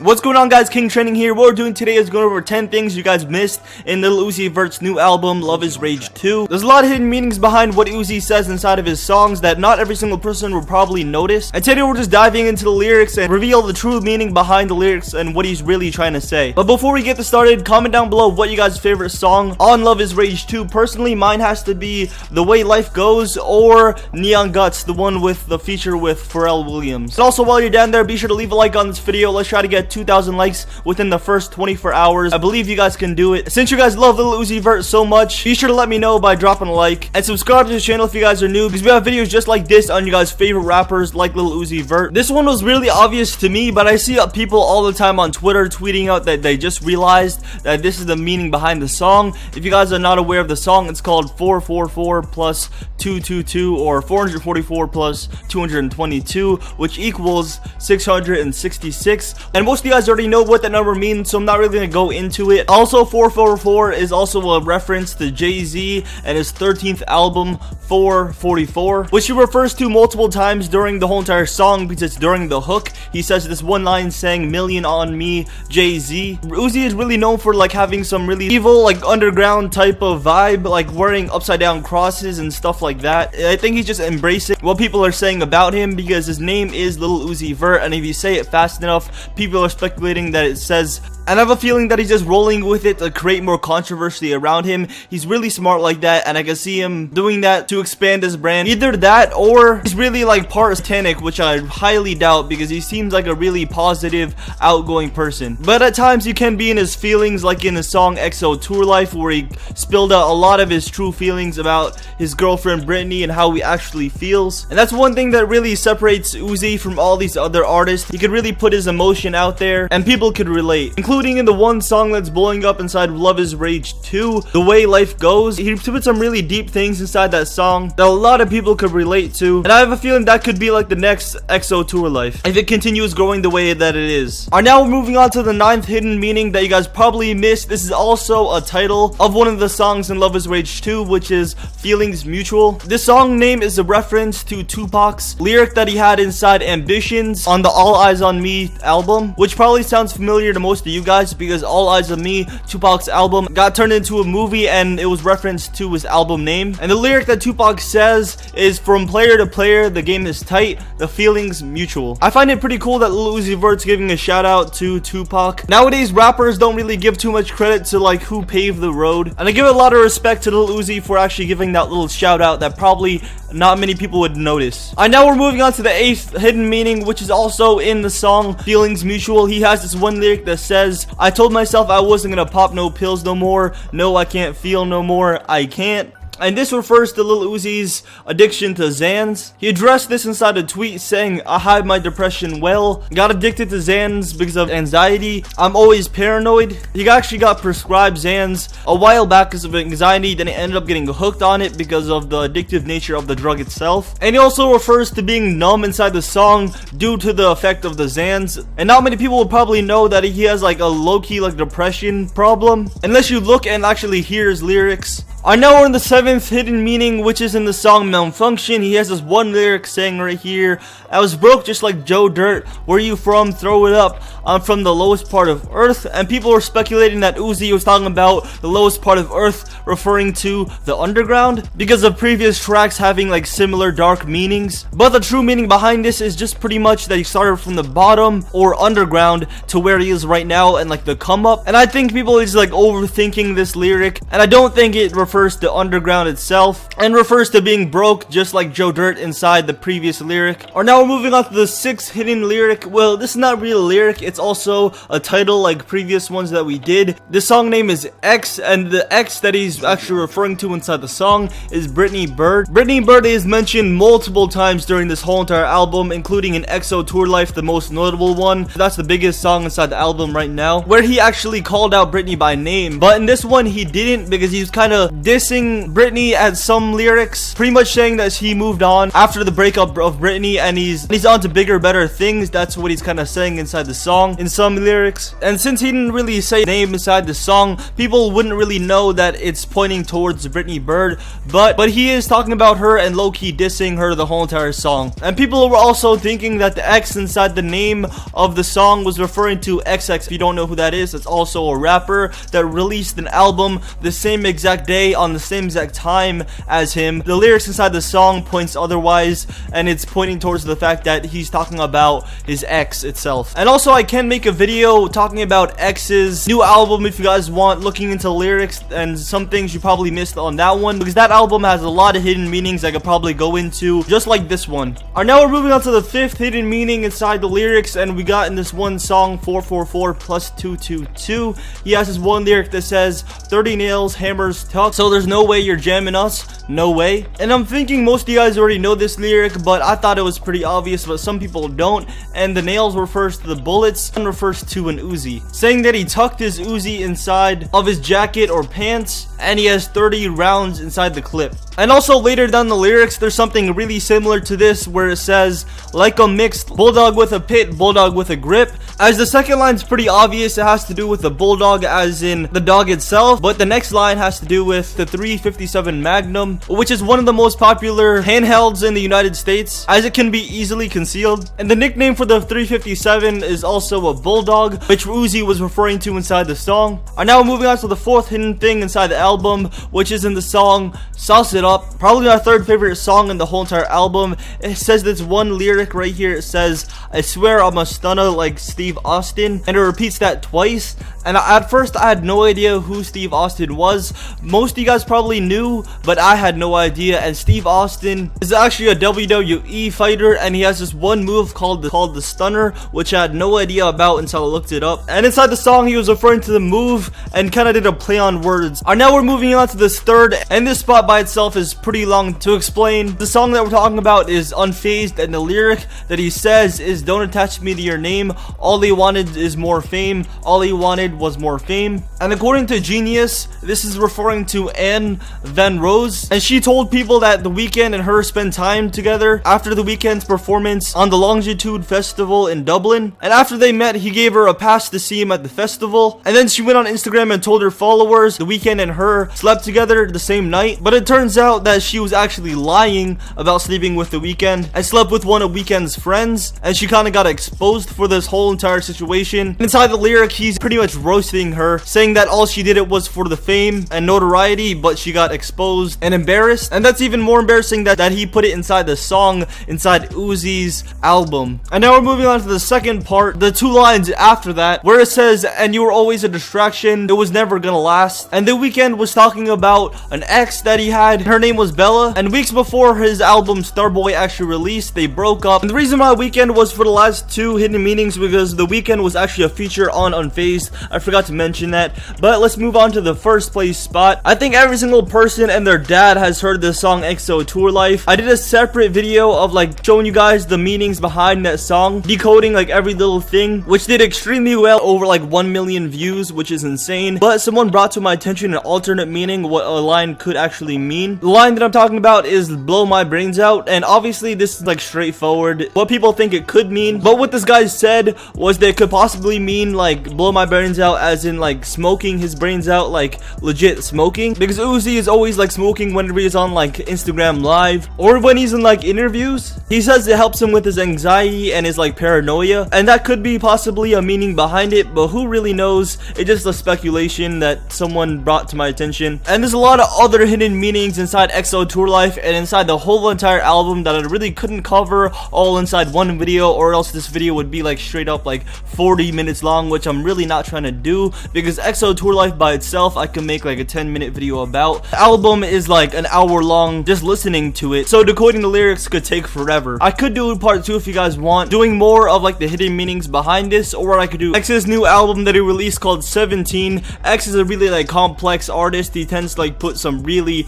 What's going on, guys? King Trending here. What we're doing today is going over 10 things you guys missed in Lil Uzi Vert's new album, Love is Rage 2. There's a lot of hidden meanings behind what Uzi says inside of his songs that not every single person will probably notice. And today we're just diving into the lyrics and reveal the true meaning behind the lyrics and what he's really trying to say. But before we get this started, comment down below what you guys' favorite song on Love is Rage 2. Personally, mine has to be The Way Life Goes or Neon Guts, the one with the feature with Pharrell Williams. And also, while you're down there, be sure to leave a like on this video. Let's try to get 2,000 likes within the first 24 hours. I believe you guys can do it. Since you guys love Lil Uzi Vert so much, be sure to let me know by dropping a like and subscribe to the channel if you guys are new, because we have videos just like this on you guys' favorite rappers like Lil Uzi Vert. This one was really obvious to me, but I see people all the time on Twitter tweeting out that they just realized that this is the meaning behind the song. If you guys are not aware of the song, it's called 444 plus 222 or 444 plus 222, which equals 666. And most of you guys already know what that number means, so I'm not really gonna go into it. Also, 444 is also a reference to Jay-Z and his 13th album, 444, which he refers to multiple times during the whole entire song, because it's during the hook. He says this one line saying "million on me, Jay-Z." Uzi is really known for like having some really evil, like underground type of vibe, like wearing upside down crosses and stuff like that. I think he's just embracing what people are saying about him, because his name is Lil Uzi Vert, and if you say it fast enough, people are speculating that it says, and I have a feeling that he's just rolling with it to create more controversy around him. He's really smart like that, and I can see him doing that to expand his brand. Either that, or he's really like part satanic, which I highly doubt, because he seems like a really positive, outgoing person. But at times he can be in his feelings, like in the song XO Tour Life, where he spilled out a lot of his true feelings about his girlfriend Britney and how he actually feels. And that's one thing that really separates Uzi from all these other artists. He could really put his emotion out there, and people could relate, including in the one song that's blowing up inside Love is Rage 2, The Way Life Goes. He put some really deep things inside that song that a lot of people could relate to, and I have a feeling that could be like the next XO Tour Life if it continues growing the way that it is. Alright, now we're moving on to the 9th hidden meaning that you guys probably missed. This is also a title of one of the songs in Love is Rage 2, which is Feelings Mutual. This song name is a reference to Tupac's lyric that he had inside Ambitions on the All Eyes on Me album, which probably sounds familiar to most of you guys, because All Eyes on Me, Tupac's album, got turned into a movie and it was referenced to his album name. And the lyric that Tupac says is, "From player to player, the game is tight, the feelings mutual." I find it pretty cool that Lil Uzi Vert's giving a shout out to Tupac. Nowadays, rappers don't really give too much credit to like who paved the road, and I give a lot of respect to Lil Uzi for actually giving that little shout out that probably not many people would notice. Alright, now we're moving on to the 8th hidden meaning, which is also in the song Feelings Mutual. He has this one lyric that says, "I told myself I wasn't gonna pop no pills no more. No, I can't feel no more. I can't." And this refers to Lil Uzi's addiction to Xans. He addressed this inside a tweet saying, "I hide my depression well. Got addicted to Xans because of anxiety. I'm always paranoid." He actually got prescribed Xans a while back because of anxiety, then he ended up getting hooked on it because of the addictive nature of the drug itself. And he also refers to being numb inside the song due to the effect of the Xans. And not many people would probably know that he has like a low-key like depression problem, unless you look and actually hear his lyrics. Alright, now we're in the 7th hidden meaning, which is in the song Malfunction. He has this one lyric saying right here, "I was broke just like Joe Dirt. Where you from? Throw it up. I'm from the lowest part of Earth." And people were speculating that Uzi was talking about the lowest part of Earth, referring to the underground, because of previous tracks having like similar dark meanings. But the true meaning behind this is just pretty much that he started from the bottom or underground to where he is right now, and like the come up. And I think people is like overthinking this lyric, and I don't think it refers to underground itself, and refers to being broke just like Joe Dirt inside the previous lyric. Or now we're moving on to the 6th hidden lyric. Well, this is not really a lyric, it's also a title like previous ones that we did. This song name is X, and the X that he's actually referring to inside the song is Britney Bird. Britney Bird is mentioned multiple times during this whole entire album, including in XO Tour Life, the most notable one. That's the biggest song inside the album right now, where he actually called out Britney by name. But in this one he didn't, because he was kind of dissing Britney at some lyrics, pretty much saying that he moved on after the breakup of Britney and he's on to bigger, better things. That's what he's kind of saying inside the song in some lyrics. And since he didn't really say name inside the song, people wouldn't really know that it's pointing towards Britney Bird, but he is talking about her and low-key dissing her the whole entire song. And people were also thinking that the X inside the name of the song was referring to XX. If you don't know who that is, it's also a rapper that released an album the same exact day on the same exact time as him. The lyrics inside the song points otherwise, and it's pointing towards the fact that he's talking about his ex itself. And also, I can make a video talking about X's new album if you guys want, looking into lyrics and some things you probably missed on that one, because that album has a lot of hidden meanings I could probably go into, just like this one. Alright, now we're moving on to the fifth hidden meaning inside the lyrics, and we got in this one song 444 plus 222. He has this one lyric that says 30 nails, hammers, tuck, so there's no way you're jamming us, no way. And I'm thinking most of you guys already know this lyric, but I thought it was pretty obvious, but some people don't. And the nails refers to the bullets and refers to an Uzi, saying that he tucked his Uzi inside of his jacket or pants, and he has 30 rounds inside the clip. And also later down the lyrics, there's something really similar to this where it says, like a mixed bulldog with a pit, bulldog with a grip. As the second line's pretty obvious, it has to do with the bulldog as in the dog itself, but the next line has to do with the 357 Magnum, which is one of the most popular handhelds in the United States, as it can be easily concealed. And the nickname for the 357 is also a bulldog, which Uzi was referring to inside the song. And now we're moving on to the fourth hidden thing inside the album, which is in the song Sauce It Up, probably my third favorite song in the whole entire album. It says this one lyric right here. It says, I swear I'm a stunner like Steve Austin, and it repeats that twice. And at first I had no idea who Steve Austin was. Most of you guys probably knew, but I had no idea. And Steve Austin is actually a WWE fighter, and he has this one move called the stunner, which I had no idea about until I looked it up. And inside the song he was referring to the move and kind of did a play on words. Alright, now we're moving on to this third, and this spot by itself is pretty long to explain. The song that we're talking about is Unfazed, and the lyric that he says is, don't attach me to your name, all he wanted is more fame, all he wanted was more fame. And according to Genius, this is referring to Anne Van Rose, and she told people that The Weeknd and her spent time together after The Weeknd's performance on the Longitude Festival in Dublin. And after they met, he gave her a pass to see him at the festival, and then she went on Instagram and told her followers The Weeknd and her slept together the same night. But it turns out that she was actually lying about sleeping with The Weeknd and slept with one of Weeknd's friends, and she kind of got exposed for this whole entire situation. Inside the lyric, he's pretty much roasting her, saying that all she did it was for the fame and notoriety, but she got exposed and embarrassed. And that's even more embarrassing that he put it inside the song, inside Uzi's album. And now we're moving on to the second part, the two lines after that, where it says, and you were always a distraction, it was never gonna last. And The Weeknd was talking about an ex that he had, her name was Bella, and weeks before his album Starboy actually released, they broke up. And the reason why Weeknd was for the last two hidden meanings because The Weeknd was actually a feature on Unfazed. I forgot to mention that. But let's move on to the first place spot. I think every single person and their dad has heard this song EXO Tour Life. I did a separate video of like showing you guys the meanings behind that song, decoding like every little thing, which did extremely well, over like 1 million views, which is insane. But someone brought to my attention an alternate meaning, what a line could actually mean. The line that I'm talking about is blow my brains out, and obviously this is like straightforward what people think it could mean, but what this guy said was that it could possibly mean like blow my brains out as in like smoking his brains out, like legit smoking, because Uzi is always like smoking whenever he's on like Instagram live or when he's in like interviews. He says it helps him with his anxiety and his like paranoia, and that could be possibly a meaning behind it, but who really knows? It's just a speculation that someone brought to my attention. And there's a lot of other hidden meanings inside EXO Tour Life and inside the whole entire album that I really couldn't cover all inside one video, or else this video would be like straight up like 40 minutes long, which I'm really not trying to do, because EXO Tour Life by itself I can make like a 10-minute video about. The album is like an hour long just listening to it, so decoding the lyrics could take forever. I could do part 2 if you guys want, doing more of like the hidden meanings behind this, or I could do X's new album that he released called 17. X is a really like complex artist. He tends to like put some really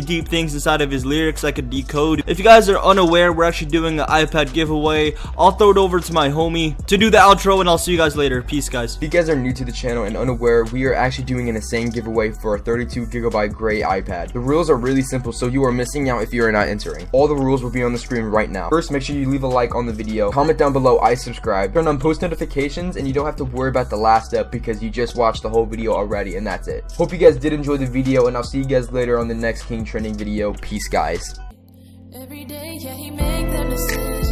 deep things inside of his lyrics I could decode. If you guys are unaware, we're actually doing an iPad giveaway. I'll throw it over to my homie to do the outro, and I'll see you guys later. Peace, guys. If you guys are new to the channel and unaware, we are actually doing an insane giveaway for a 32GB gray iPad. The rules are really simple, so you are missing out if you are not entering. All the rules will be on the screen right now. First, make sure you leave a like on the video, comment down below I subscribe, turn on post notifications, and you don't have to worry about the last step because you just watched the whole video already, and that's it. Hope you guys did enjoy the video, and I'll see you guys later on the next King Trending video. Peace, guys. Every day, yeah, he make them decisions.